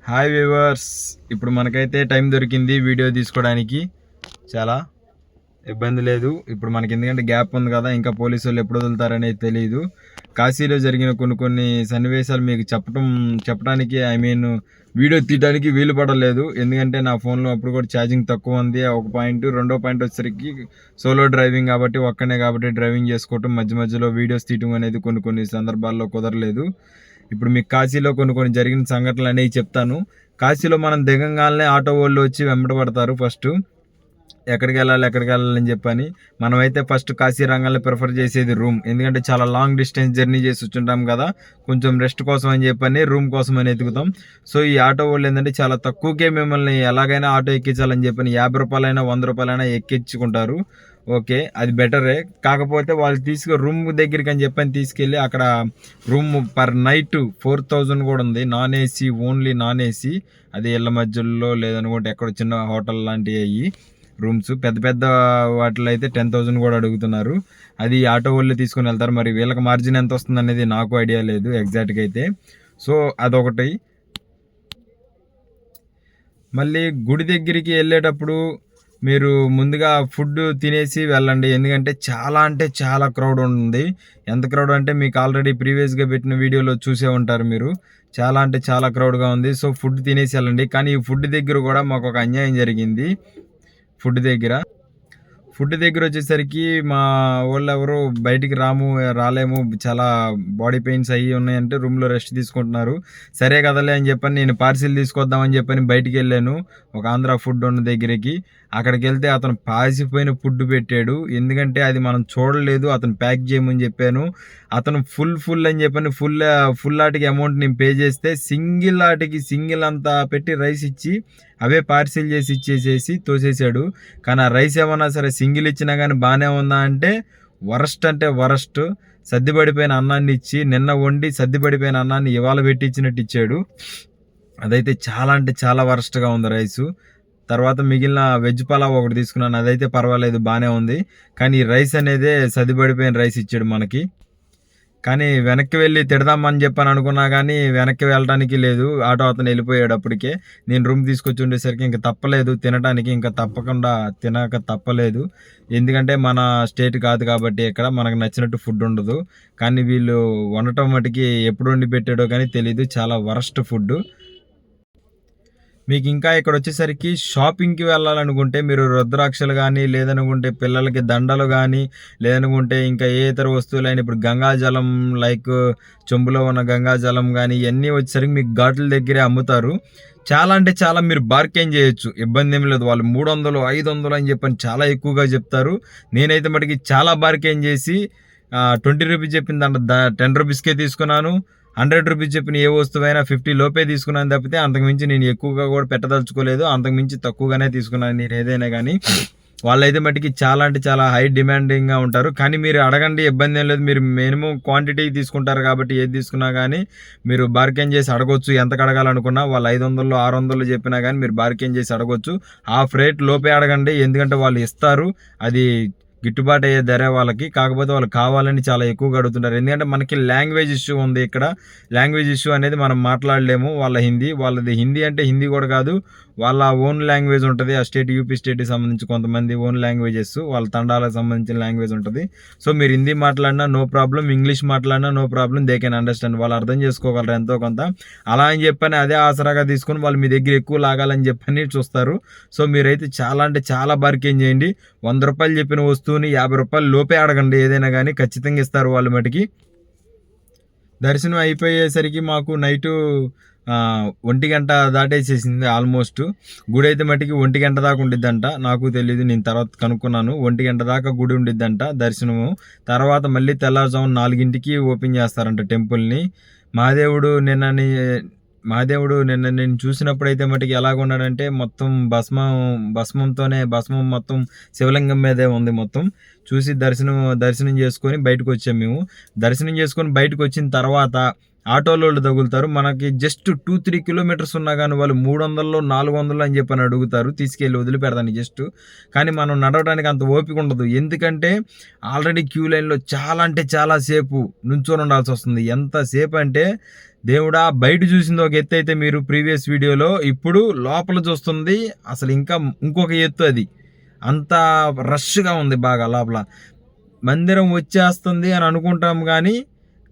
Hi viewers, ఇప్పుడు మనకైతే time దొరికింది వీడియో తీసుకోవడానికి. చాలా ఇబ్బంది లేదు ఇప్పుడు మనకి, ఎందుకంటే గ్యాప్ ఉంది కదా. ఇంకా పోలీసు వాళ్ళు ఎప్పుడు వదులుతారనేది తెలియదు. కాశీలో జరిగిన కొన్ని సన్నివేశాలు మీకు చెప్పడానికి వీడియో తీయడానికి వీలు పడలేదు. ఎందుకంటే నా ఫోన్లో అప్పుడు కూడా ఛార్జింగ్ తక్కువ ఉంది. ఒక పాయింట్, రెండో పాయింట్ వచ్చేసరికి సోలో డ్రైవింగ్ కాబట్టి, ఒక్కనే కాబట్టి డ్రైవింగ్ చేసుకోవటం, మధ్య మధ్యలో వీడియోస్ తీయటం అనేది కొన్ని సందర్భాల్లో కుదరలేదు. ఇప్పుడు మీకు కాశీలో కొన్ని జరిగిన సంఘటనలు అనేవి చెప్తాను. కాశీలో మనం దిగంగానే ఆటో వాళ్ళు వచ్చి వెంబడబడతారు. ఫస్ట్ ఎక్కడికి వెళ్ళాలని చెప్పని మనమైతే ఫస్ట్ కాశీ రంగాల్లో ప్రిఫర్ చేసేది రూమ్. ఎందుకంటే చాలా లాంగ్ డిస్టెన్స్ జర్నీ చేసి వచ్చుంటాం కదా, కొంచెం రెస్ట్ కోసం అని చెప్పని రూమ్ కోసం అని ఎతుకుతాం. సో ఈ ఆటో వాళ్ళు ఏంటంటే చాలా తక్కువకే మిమ్మల్ని ఎలాగైనా ఆటో ఎక్కించాలని చెప్పని 50 రూపాయలైనా 100 రూపాయలైనా ఎక్కించుకుంటారు. ఓకే, అది బెటరే. కాకపోతే వాళ్ళు రూమ్ దగ్గరికి అని చెప్పని తీసుకెళ్ళి అక్కడ రూమ్ పర్ నైట్ 4000 కూడా ఉంది. Non AC, only non AC. అది ఇళ్ళ మధ్యలో లేదనుకుంటే ఎక్కడ చిన్న హోటల్ లాంటివి అయ్యి రూమ్స్. పెద్ద పెద్ద వాటిలో అయితే 10,000 కూడా అడుగుతున్నారు. అది ఆటో వాళ్ళు తీసుకొని వెళ్తారు. మరి వీళ్ళకి మార్జిన్ ఎంత వస్తుంది అనేది నాకు ఐడియా లేదు ఎగ్జాక్ట్గా అయితే. సో అదొకటి. మళ్ళీ గుడి దగ్గరికి వెళ్ళేటప్పుడు మీరు ముందుగా ఫుడ్ తినేసి వెళ్ళండి. ఎందుకంటే అంటే చాలా క్రౌడ్ ఉంది. ఎంత క్రౌడ్ అంటే మీకు ఆల్రెడీ ప్రీవియస్గా పెట్టిన వీడియోలో చూసే ఉంటారు మీరు. చాలా క్రౌడ్గా ఉంది. సో ఫుడ్ తినేసి వెళ్ళండి. కానీ ఈ ఫుడ్ దగ్గర కూడా మాకు ఒక అన్యాయం జరిగింది. ఫుడ్ దగ్గర వచ్చేసరికి మా వాళ్ళు ఎవరు బయటికి రాలేము, చాలా బాడీ పెయిన్స్ అయ్యి ఉన్నాయంటే రూమ్లో రెస్ట్ తీసుకుంటున్నారు. సరే కదలే అని చెప్పని నేను పార్సిల్ తీసుకొద్దామని చెప్పని బయటికి వెళ్ళాను ఒక ఆంధ్ర ఫుడ్ ఉన్న దగ్గరికి. అక్కడికి వెళ్తే అతను పాసిపోయిన ఫుడ్ పెట్టాడు. ఎందుకంటే అది మనం చూడలేదు, అతను ప్యాక్ చేయమని చెప్పాను. అతను ఫుల్ అని చెప్పని ఫుల్ ఆటికి అమౌంట్ నేను పే చేస్తే సింగిల్ అంతా పెట్టి రైస్ ఇచ్చి అవే పార్సిల్ చేసి ఇచ్చేసేసి తోసేసాడు. కానీ ఆ రైస్ ఏమన్నా సరే సింగిల్ ఇచ్చినా కానీ బాగానే ఉందా అంటే వరస్ట్. సర్దిపడిపోయిన అన్నాన్ని ఇచ్చి, నిన్న వండి సర్దిపడిపోయిన అన్నాన్ని ఇవాళ పెట్టి ఇచ్చినట్టు ఇచ్చాడు. అదైతే చాలా వరస్ట్గా ఉంది రైసు. తర్వాత మిగిలిన వెజ్ పలావ్ ఒకటి తీసుకున్నాను, అదైతే పర్వాలేదు, బాగానే ఉంది. కానీ ఈ రైస్ అనేదే సర్దిపడిపోయిన రైస్ ఇచ్చాడు మనకి. కానీ వెనక్కి వెళ్ళి తిడదామని చెప్పని అనుకున్నా కానీ వెనక్కి వెళ్ళడానికి లేదు. ఆటో అతను వెళ్ళిపోయాడు అప్పటికే. నేను రూమ్ తీసుకొచ్చి ఉండేసరికి ఇంకా తప్పలేదు తినడానికి, ఇంకా తప్పకుండా తినక తప్పలేదు. ఎందుకంటే మన స్టేట్ కాదు కాబట్టి ఇక్కడ మనకు నచ్చినట్టు ఫుడ్ ఉండదు. కానీ వీళ్ళు వండటం మటుకి ఎప్పుడు వండి పెట్టాడో కానీ తెలీదు. చాలా వరస్ట్ ఫుడ్. మీకు ఇంకా ఇక్కడ వచ్చేసరికి షాపింగ్కి వెళ్ళాలనుకుంటే మీరు రుద్రాక్షలు కానీ, లేదనుకుంటే పిల్లలకి దండలు కానీ, లేదనుకుంటే ఇంకా ఏ ఇతర వస్తువులైనా, ఇప్పుడు గంగాజలం లైక్ చెంబులో ఉన్న గంగాజలం కానీ ఇవన్నీ వచ్చేసరికి మీకు ఘాట్ల దగ్గరే అమ్ముతారు. చాలా మీరు బార్గెన్ చేయొచ్చు, ఇబ్బంది ఏం లేదు. వాళ్ళు 300, 500 అని చెప్పని చాలా ఎక్కువగా చెప్తారు. నేనైతే మటుకి చాలా బార్గెన్ చేసి 20 రూపీస్ చెప్పిన దాంట్లో 10 రూపీస్కే తీసుకున్నాను. 100 రూపీస్ చెప్పిన ఏ వస్తువైనా 50 లోపే తీసుకున్నాను తప్పితే అంతకుమించి నేను ఎక్కువగా కూడా పెట్టదలుచుకోలేదు. అంతకుమించి తక్కువగానే తీసుకున్నాను నేను ఏదైనా కానీ. వాళ్ళైతే మటుకి చాలా హై డిమాండింగ్గా ఉంటారు. కానీ మీరు అడగండి, ఇబ్బంది ఏం లేదు. మీరు మినిమం క్వాంటిటీ తీసుకుంటారు కాబట్టి ఏది తీసుకున్నా కానీ మీరు బార్గెన్ చేసి అడగొచ్చు. ఎంతకు అడగాలనుకున్నా వాళ్ళు 500, 600 చెప్పినా కానీ మీరు బార్గెన్ చేసి అడగొచ్చు. హాఫ్ రేట్ లోపే అడగండి, ఎందుకంటే వాళ్ళు ఇస్తారు. అది గిట్టుబాటు అయ్యే ధర వాళ్ళకి. కాకపోతే వాళ్ళు కావాలని చాలా ఎక్కువగా అడుగుతుంటారు. ఎందుకంటే మనకి లాంగ్వేజ్ ఇష్యూ ఉంది ఇక్కడ. లాంగ్వేజ్ ఇష్యూ అనేది మనం మాట్లాడలేము. వాళ్ళది హిందీ అంటే హిందీ కూడా కాదు, వాళ్ళ ఓన్ లాంగ్వేజ్ ఉంటుంది. ఆ స్టేట్, యూపీ స్టేట్కి సంబంధించి కొంతమంది ఓన్ లాంగ్వేజెస్, వాళ్ళ తండాలకు సంబంధించిన లాంగ్వేజ్ ఉంటుంది. సో మీరు హిందీ మాట్లాడినా నో ప్రాబ్లం, ఇంగ్లీష్ మాట్లాడినా no problem, they can understand. వాళ్ళు అర్థం చేసుకోగలరు ఎంతో కొంత. అలా అని చెప్పని అదే ఆసరాగా తీసుకొని వాళ్ళు మీ దగ్గర ఎక్కువ లాగాలని చెప్పని చూస్తారు. సో మీరైతే చాలా బార్గెన్ చేయండి. 100 రూపాయలు చెప్పిన వస్తువుని 50 రూపాయలు లోపే అడగండి, ఏదైనా కానీ ఖచ్చితంగా ఇస్తారు వాళ్ళు మటుకి. దర్శనం అయిపోయేసరికి మాకు నైటు 1 గంట దాటేసేసింది ఆల్మోస్ట్. గుడి అయితే మటుకి 1 గంట దాకా ఉండిద్దంట. నాకు తెలీదు, నేను తర్వాత కనుక్కున్నాను. 1 గంట దాకా గుడి ఉండిద్దంట దర్శనము. తర్వాత మళ్ళీ తెల్లారుజామున 4ంటికి ఓపెన్ చేస్తారంట టెంపుల్ని. మహాదేవుడు నిన్న నేను చూసినప్పుడైతే మటుకి ఎలాగున్నాడంటే మొత్తం భస్మం మొత్తం శివలింగం మీదే ఉంది మొత్తం. చూసి దర్శనం చేసుకొని బయటకు వచ్చాము మేము. దర్శనం చేసుకొని బయటకు వచ్చిన తర్వాత ఆటోలోళ్ళు తగులుతారు. మనకి జస్ట్ 2-3 కిలోమీటర్స్ ఉన్నా గానీ వాళ్ళు 300, 400 అని చెప్పని అడుగుతారు. తీసుకెళ్ళి వదిలిపెడతాను జస్ట్. కానీ మనం నడవడానికి అంత ఓపిక ఉండదు. ఎందుకంటే ఆల్రెడీ క్యూ లైన్‌లో చాలా అంటే చాలా సేపు నుంచొని ఉండాల్సొస్తుంది. ఎంత సేపంటే దేవుడా! బయట చూసింది ఒక ఎత్తయితే మీరు ప్రీవియస్ వీడియోలో, ఇప్పుడు లోపల చూస్తుంది అసలు ఇంకా ఇంకొక ఎత్తు అది. అంత రష్‌గా ఉంది బాగా లోపల. మందిరం వచ్చేస్తుంది అని అనుకుంటాం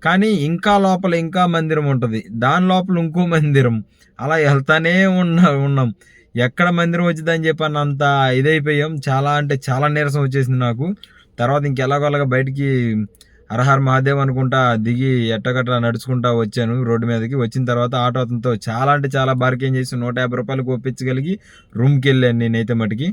కానీ ఇంకా లోపల ఇంకా మందిరం ఉంటది. దాని లోపల ఇంకో మందిరం. అలా ఎళ్తానే ఉన్నాం. ఎక్కడ మందిరం వచ్చిద్దని చెప్పనంత ఇదైపోయాం. చాలా అంటే చాలా నీరసం వచ్చేసింది నాకు. తర్వాత ఇంకెలాగోలాగా బయటికి హర హర మహాదేవ్ అనుకుంటా దిగి ఎట్టగట్ట నడుచుకుంటా వచ్చాను రోడ్డు మీదకి. వచ్చిన తర్వాత ఆటో అతనితో చాలా అంటే చాలా బార్గెయిన్ చేసి రూ. 150 ఒప్పించగలిగి రూమ్‌కెళ్ళాను నేనైతే మటికి.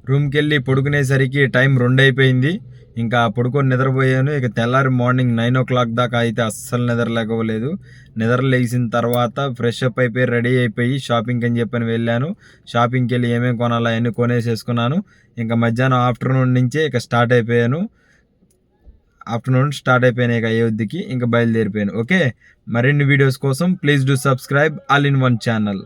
రూమ్‌కెళ్ళి పడుకునేసరికి టైం 2 అయిపోయింది. ఇంకా పడుకొని నిద్రపోయాను. ఇక తెల్లారి మార్నింగ్ 9:00 దాకా అయితే అస్సలు నిద్ర లేగవలేదు. నిద్ర లేచిన తర్వాత ఫ్రెష్ అప్ అయిపోయి రెడీ అయిపోయి షాపింగ్‌కి అని చెప్పని వెళ్ళాను. షాపింగ్‌కెళ్ళి ఏమేమి కొనాలో అయన్నీ కొనేసేసుకున్నాను. ఇంకా మధ్యాహ్నం ఆఫ్టర్‌నూన్ నుంచే ఇక స్టార్ట్ అయిపోయాను. ఇక అయోధ్యకి ఇంకా బయలుదేరిపోయాను. ఓకే, మరిన్ని వీడియోస్ కోసం please do subscribe all in one channel.